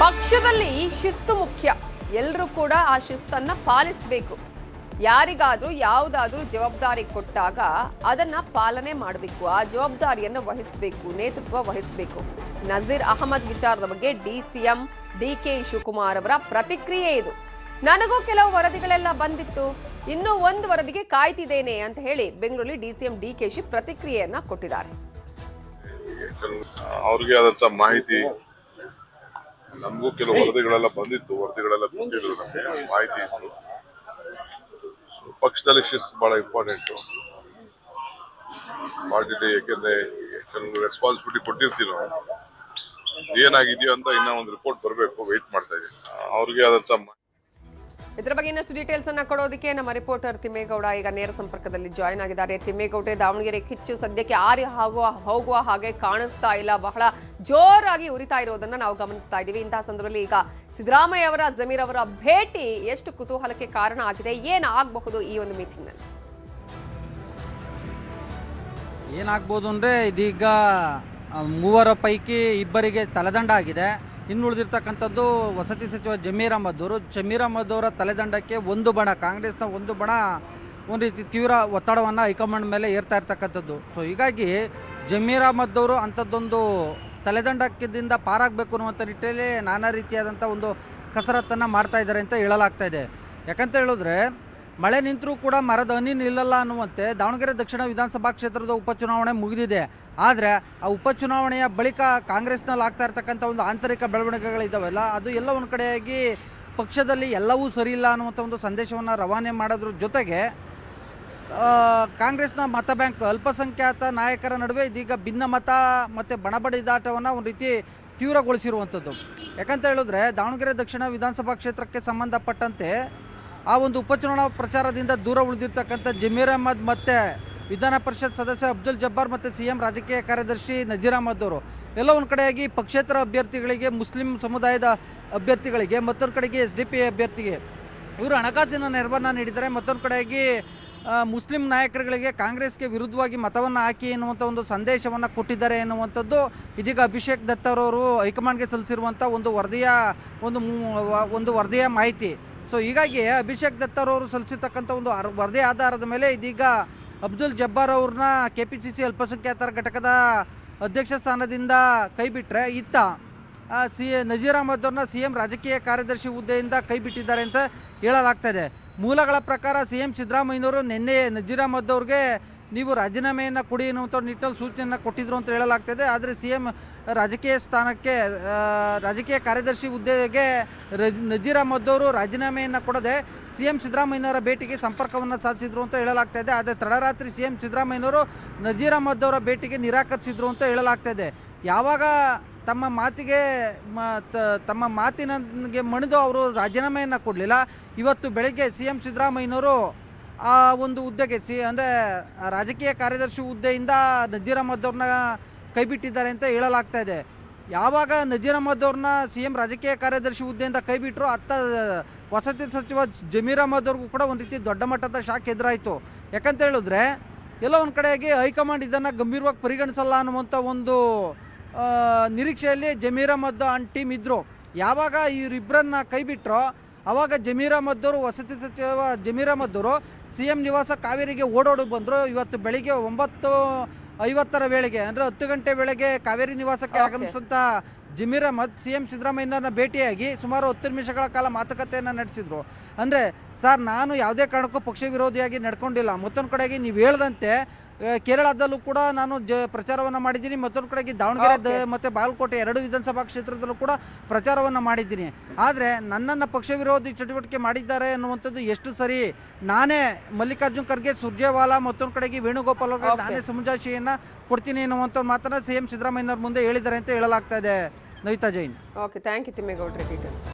ಪಕ್ಷದಲ್ಲಿ ಶಿಸ್ತು ಮುಖ್ಯ. ಎಲ್ಲರೂ ಕೂಡ ಆ ಶಿಸ್ತನ್ನ ಪಾಲಿಸಬೇಕು. ಯಾರಿಗಾದ್ರೂ ಯಾವುದಾದ್ರೂ ಜವಾಬ್ದಾರಿ ಕೊಟ್ಟಾಗ ಅದನ್ನ ಪಾಲನೆ ಮಾಡಬೇಕು, ಆ ಜವಾಬ್ದಾರಿಯನ್ನು ವಹಿಸಬೇಕು, ನೇತೃತ್ವ ವಹಿಸಬೇಕು. ನಜೀರ್ ಅಹಮದ್ ವಿಚಾರದ ಬಗ್ಗೆ ಡಿಸಿಎಂ ಡಿಕೆ ಶಿವಕುಮಾರ್ ಅವರ ಪ್ರತಿಕ್ರಿಯೆ ಇದು. ನನಗೂ ಕೆಲವು ವರದಿಗಳೆಲ್ಲ ಬಂದಿತ್ತು, ಇನ್ನೂ ಒಂದು ವರದಿಗೆ ಕಾಯ್ತಿದ್ದೇನೆ ಅಂತ ಹೇಳಿ ಬೆಂಗಳೂರಲ್ಲಿ ಡಿಸಿಎಂ ಡಿಕೆ ಶಿ ಪ್ರತಿಕ್ರಿಯೆಯನ್ನ ಕೊಟ್ಟಿದ್ದಾರೆ. ಅವ್ರಿಗೆ ಆದಂತ ಮಾಹಿತಿ, ನಮಗೂ ಕೆಲವು ವರದಿಗಳೆಲ್ಲ ಬಂದಿತ್ತು, ವರದಿಗಳೆಲ್ಲ ಕೊಟ್ಟಿದ್ರು, ನಮಗೆ ಮಾಹಿತಿ ಇತ್ತು. ಪಕ್ಷದಲ್ಲಿ ಶಿಸ್ತು ಬಹಳ ಇಂಪಾರ್ಟೆಂಟ್ ಪಾರ್ಟಿಲಿ, ಯಾಕೆಂದ್ರೆ ಕೆಲವು ರೆಸ್ಪಾನ್ಸಿಬಿಲಿಟಿ ಕೊಟ್ಟಿರ್ತೀವಿ ನಾವು. ಏನಾಗಿದೆಯೋ ಅಂತ ಇನ್ನ ಒಂದು ರಿಪೋರ್ಟ್ ಬರಬೇಕು, ವೇಟ್ ಮಾಡ್ತಾ ಇದ್ದೀವಿ. ಅವ್ರಿಗೆ ಆದಂತ ಇದರ ಬಗ್ಗೆ ಇನ್ನಷ್ಟು ಡೀಟೇಲ್ಸ್ ಅನ್ನ ಕೊಡೋದಕ್ಕೆ ನಮ್ಮ ರಿಪೋರ್ಟರ್ ತಿಮ್ಮೇಗೌಡ ಈಗ ನೇರ ಸಂಪರ್ಕದಲ್ಲಿ ಜಾಯ್ನ್ ಆಗಿದ್ದಾರೆ. ತಿಮ್ಮೇಗೌಡ, ದಾವಣಗೆರೆ ಕಿಚ್ಚು ಸದ್ಯಕ್ಕೆ ಆರಿ ಹೋಗುವ ಹಾಗೆ ಕಾಣಿಸ್ತಾ ಇಲ್ಲ, ಬಹಳ ಜೋರಾಗಿ ಉರಿತಾ ಇರೋದನ್ನ ನಾವು ಗಮನಿಸ್ತಾ ಇದ್ದೀವಿ. ಇಂತಹ ಸಂದರ್ಭದಲ್ಲಿ ಈಗ ಸಿದ್ದರಾಮಯ್ಯ ಅವರ ಜಮೀರ್ ಅವರ ಭೇಟಿ ಎಷ್ಟು ಕುತೂಹಲಕ್ಕೆ ಕಾರಣ ಆಗಿದೆ, ಏನಾಗಬಹುದು ಈ ಒಂದು ಮೀಟಿಂಗ್ ನಲ್ಲಿ? ಏನಾಗ್ಬೋದು ಅಂದ್ರೆ ಇದೀಗ ಮೂವರ ಪೈಕಿ ಇಬ್ಬರಿಗೆ ತಲೆದಂಡ ಆಗಿದೆ. ಇನ್ನುಳಿದಿರ್ತಕ್ಕಂಥದ್ದು ವಸತಿ ಸಚಿವ ಜಮೀರ್ ಅಹಮದ್ ಅವರು. ಜಮೀರ್ ಅಹಮದ್ ಅವರ ತಲೆದಂಡಕ್ಕೆ ಒಂದು ಬಣ, ಕಾಂಗ್ರೆಸ್ನ ಒಂದು ಬಣ ಒಂದು ರೀತಿ ತೀವ್ರ ಒತ್ತಡವನ್ನು ಹೈಕಮಾಂಡ್ ಮೇಲೆ ಏರ್ತಾ ಇರ್ತಕ್ಕಂಥದ್ದು. ಸೊ ಹೀಗಾಗಿ ಜಮೀರ್ ಅಹಮದ್ ಅವರು ಅಂಥದ್ದೊಂದು ತಲೆದಂಡದಿಂದ ಪಾರಾಗಬೇಕು ಅನ್ನುವಂಥ ನಿಟ್ಟಿನಲ್ಲಿ ನಾನಾ ರೀತಿಯಾದಂಥ ಒಂದು ಕಸರತ್ತನ್ನು ಮಾಡ್ತಾ ಇದ್ದಾರೆ ಅಂತ ಹೇಳಲಾಗ್ತಾ ಇದೆ. ಯಾಕಂತ ಹೇಳಿದ್ರೆ ಮಳೆ ನಿಂತರೂ ಕೂಡ ಮರದ ಹನಿ ನಿಲ್ಲಲ್ಲ ಅನ್ನುವಂತೆ ದಾವಣಗೆರೆ ದಕ್ಷಿಣ ವಿಧಾನಸಭಾ ಕ್ಷೇತ್ರದ ಉಪಚುನಾವಣೆ ಮುಗಿದಿದೆ. ಆದರೆ ಆ ಉಪಚುನಾವಣೆಯ ಬಳಿಕ ಕಾಂಗ್ರೆಸ್ನಲ್ಲಿ ಆಗ್ತಾ ಇರ್ತಕ್ಕಂಥ ಒಂದು ಆಂತರಿಕ ಬೆಳವಣಿಗೆಗಳಿದ್ದಾವಲ್ಲ, ಅದು ಎಲ್ಲ ಒಂದು ಕಡೆಯಾಗಿ ಪಕ್ಷದಲ್ಲಿ ಎಲ್ಲವೂ ಸರಿ ಇಲ್ಲ ಅನ್ನುವಂಥ ಒಂದು ಸಂದೇಶವನ್ನು ರವಾನೆ ಮಾಡೋದ್ರ ಜೊತೆಗೆ ಕಾಂಗ್ರೆಸ್ನ ಮತ ಬ್ಯಾಂಕ್, ಅಲ್ಪಸಂಖ್ಯಾತ ನಾಯಕರ ನಡುವೆ ಇದೀಗ ಭಿನ್ನಮತ ಮತ್ತು ಬಣಬಡಿದಾಟವನ್ನು ಒಂದು ರೀತಿ ತೀವ್ರಗೊಳಿಸಿರುವಂಥದ್ದು. ಯಾಕಂತ ಹೇಳಿದ್ರೆ ದಾವಣಗೆರೆ ದಕ್ಷಿಣ ವಿಧಾನಸಭಾ ಕ್ಷೇತ್ರಕ್ಕೆ ಸಂಬಂಧಪಟ್ಟಂತೆ ಆ ಒಂದು ಉಪಚುನಾವಣಾ ಪ್ರಚಾರದಿಂದ ದೂರ ಉಳಿದಿರ್ತಕ್ಕಂಥ ಜಮೀರ್ ಅಹಮದ್ ಮತ್ತು ವಿಧಾನ ಪರಿಷತ್ ಸದಸ್ಯ ಅಬ್ದುಲ್ ಜಬ್ಬಾರ್ ಮತ್ತು ಸಿಎಂ ರಾಜಕೀಯ ಕಾರ್ಯದರ್ಶಿ ನಜೀರ್ ಅಹಮದ್ ಅವರು ಎಲ್ಲ ಒಂದು ಕಡೆಯಾಗಿ ಪಕ್ಷೇತರ ಅಭ್ಯರ್ಥಿಗಳಿಗೆ, ಮುಸ್ಲಿಂ ಸಮುದಾಯದ ಅಭ್ಯರ್ಥಿಗಳಿಗೆ, ಮತ್ತೊಂದು ಕಡೆಗೆ SDP ಅಭ್ಯರ್ಥಿಗೆ ಇವರು ಹಣಕಾಸಿನ ನೆರವನ್ನು ನೀಡಿದ್ದಾರೆ. ಮತ್ತೊಂದು ಕಡೆಯಾಗಿ ಮುಸ್ಲಿಂ ನಾಯಕರುಗಳಿಗೆ ಕಾಂಗ್ರೆಸ್ಗೆ ವಿರುದ್ಧವಾಗಿ ಮತವನ್ನು ಹಾಕಿ ಎನ್ನುವಂಥ ಒಂದು ಸಂದೇಶವನ್ನು ಕೊಟ್ಟಿದ್ದಾರೆ ಎನ್ನುವಂಥದ್ದು ಇದೀಗ ಅಭಿಷೇಕ್ ದತ್ ಅವರು ಹೈಕಮಾಂಡ್ಗೆ ಸಲ್ಲಿಸಿರುವಂಥ ಒಂದು ವರದಿಯ ಮಾಹಿತಿ. ಸೊ ಹೀಗಾಗಿ ಅಭಿಷೇಕ್ ದತ್ ಅವರು ಸಲ್ಲಿಸಿರ್ತಕ್ಕಂಥ ಒಂದು ವರದಿ ಆಧಾರದ ಮೇಲೆ ಇದೀಗ ಅಬ್ದುಲ್ ಜಬ್ಬಾರ್ ಅವ್ರನ್ನ KPCC ಅಲ್ಪಸಂಖ್ಯಾತರ ಘಟಕದ ಅಧ್ಯಕ್ಷ ಸ್ಥಾನದಿಂದ ಕೈ ಬಿಟ್ಟರೆ, ಇತ್ತ ನಜೀರ್ ಅಹಮದ್ ಅವ್ರನ್ನ CM ರಾಜಕೀಯ ಕಾರ್ಯದರ್ಶಿ ಹುದ್ದೆಯಿಂದ ಕೈ ಬಿಟ್ಟಿದ್ದಾರೆ ಅಂತ ಹೇಳಲಾಗ್ತಾ ಇದೆ. ಮೂಲಗಳ ಪ್ರಕಾರ CM ಸಿದ್ದರಾಮಯ್ಯನವರು ನಿನ್ನೆ ನಜೀರ್ ಅಹಮದ್ ಅವ್ರಿಗೆ ನೀವು ರಾಜೀನಾಮೆಯನ್ನು ಕೊಡಿ ಎನ್ನುವಂಥ ನಿಟ್ಟಿನಲ್ಲಿ ಸೂಚನೆಯನ್ನು ಕೊಟ್ಟಿದ್ರು ಅಂತ ಹೇಳಲಾಗ್ತದೆ. ಆದರೆ CM ರಾಜಕೀಯ ಸ್ಥಾನಕ್ಕೆ, ರಾಜಕೀಯ ಕಾರ್ಯದರ್ಶಿ ಹುದ್ದೆಗೆ ನಜೀರ್ ಅಹಮದ್ ಅವರು ರಾಜೀನಾಮೆಯನ್ನು ಕೊಡದೆ CM ಸಿದ್ದರಾಮಯ್ಯನವರ ಭೇಟಿಗೆ ಸಂಪರ್ಕವನ್ನು ಸಾಧಿಸಿದ್ರು ಅಂತ ಹೇಳಲಾಗ್ತಾ ಇದೆ. ಆದರೆ ತಡರಾತ್ರಿ CM ಸಿದ್ದರಾಮಯ್ಯನವರು ನಜೀರ್ ಅಹಮದ್ ಅವರ ಭೇಟಿಗೆ ನಿರಾಕರಿಸಿದ್ರು ಅಂತ ಹೇಳಲಾಗ್ತಾ ಇದೆ. ಯಾವಾಗ ತಮ್ಮ ಮಾತಿನಗೆ ಮಣಿದು ಅವರು ರಾಜೀನಾಮೆಯನ್ನು ಕೊಡಲಿಲ್ಲ, ಇವತ್ತು ಬೆಳಗ್ಗೆ CM ಸಿದ್ದರಾಮಯ್ಯನವರು ಆ ಒಂದು ಹುದ್ದೆಗೆ ಅಂದರೆ ರಾಜಕೀಯ ಕಾರ್ಯದರ್ಶಿ ಹುದ್ದೆಯಿಂದ ನಜೀರ್ ಅಹಮದ್ ಅವ್ರನ್ನ ಕೈ ಬಿಟ್ಟಿದ್ದಾರೆ ಅಂತ ಹೇಳಲಾಗ್ತಾ ಇದೆ. ಯಾವಾಗ ನಜೀರ್ ಅಹಮದ್ ಅವ್ರನ್ನ CM ರಾಜಕೀಯ ಕಾರ್ಯದರ್ಶಿ ಹುದ್ದೆಯಿಂದ ಕೈ ಬಿಟ್ಟರು, ಅತ್ತ ವಸತಿ ಸಚಿವ ಜಮೀರ್ ಅಹಮದ್ ಅವ್ರಿಗೂ ಕೂಡ ಒಂದು ರೀತಿ ದೊಡ್ಡ ಮಟ್ಟದ ಶಾಕ್ ಎದುರಾಯಿತು. ಯಾಕಂತ ಹೇಳಿದ್ರೆ ಎಲ್ಲ ಒಂದು ಕಡೆಯಾಗಿ ಹೈಕಮಾಂಡ್ ಇದನ್ನು ಗಂಭೀರವಾಗಿ ಪರಿಗಣಿಸಲ್ಲ ಅನ್ನುವಂಥ ಒಂದು ನಿರೀಕ್ಷೆಯಲ್ಲಿ ಜಮೀರ್ ಅಹಮದ್ ಅಂಡ್ ಟೀಮ್ ಇದ್ರು. ಯಾವಾಗ ಇವರಿಬ್ಬರನ್ನ ಕೈ ಬಿಟ್ಟರೋ ಆವಾಗ ಜಮೀರ್ ಅಹಮದ್ ಅವರು, ವಸತಿ ಸಚಿವ ಜಮೀರ್ ಅಹಮದ್ ಅವರು CM ನಿವಾಸ ಕಾವೇರಿಗೆ ಓಡೋಡಿ ಬಂದರು. ಇವತ್ತು ಬೆಳಿಗ್ಗೆ 9:50 ವೇಳೆಗೆ, ಅಂದರೆ 10 ಗಂಟೆ ವೇಳೆಗೆ ಕಾವೇರಿ ನಿವಾಸಕ್ಕೆ ಆಗಮಿಸಿದಂಥ ಜಮೀರ್ ಅಹಮದ್ CM ಸಿದ್ದರಾಮಯ್ಯನವ್ರನ್ನ ಭೇಟಿಯಾಗಿ ಸುಮಾರು 10 ನಿಮಿಷಗಳ ಕಾಲ ಮಾತುಕತೆಯನ್ನು ನಡೆಸಿದ್ರು. ಅಂದರೆ ಸರ್, ನಾನು ಯಾವುದೇ ಕಾರಣಕ್ಕೂ ಪಕ್ಷ ವಿರೋಧಿಯಾಗಿ ನಡ್ಕೊಂಡಿಲ್ಲ. ಮತ್ತೊಂದು ಕಡೆಗೆ ನೀವು ಹೇಳ್ದಂತೆ ಕೇರಳದಲ್ಲೂ ಕೂಡ ನಾನು ಪ್ರಚಾರವನ್ನು ಮಾಡಿದ್ದೀನಿ, ಮತ್ತೊಂದು ಕಡೆಗೆ ದಾವಣಗೆರೆ ಮತ್ತು ಬಾಗಲಕೋಟೆ 2 ವಿಧಾನಸಭಾ ಕ್ಷೇತ್ರದಲ್ಲೂ ಕೂಡ ಪ್ರಚಾರವನ್ನು ಮಾಡಿದ್ದೀನಿ. ಆದರೆ ನನ್ನನ್ನು ಪಕ್ಷ ವಿರೋಧಿ ಚಟುವಟಿಕೆ ಮಾಡಿದ್ದಾರೆ ಅನ್ನುವಂಥದ್ದು ಎಷ್ಟು ಸರಿ? ನಾನೇ ಮಲ್ಲಿಕಾರ್ಜುನ್ ಖರ್ಗೆ, ಸುರ್ಜೇವಾಲಾ, ಮತ್ತೊಂದು ಕಡೆಗೆ ವೇಣುಗೋಪಾಲ್ ಅವರಿಗೆ ನಾನೇ ಸಮಜಾಯಿಷಿಯನ್ನು ಕೊಡ್ತೀನಿ ಅನ್ನುವಂಥ ಮಾತನ್ನ CM ಸಿದ್ದರಾಮಯ್ಯನವ್ರ ಮುಂದೆ ಹೇಳಿದ್ದಾರೆ ಅಂತ ಹೇಳಲಾಗ್ತಾ ಇದೆ. Navita Jain. Okay, thank you ತಿಮ್ಮೇಗೌಡ್ರೆ ಡೀಟೇಲ್ಸ್.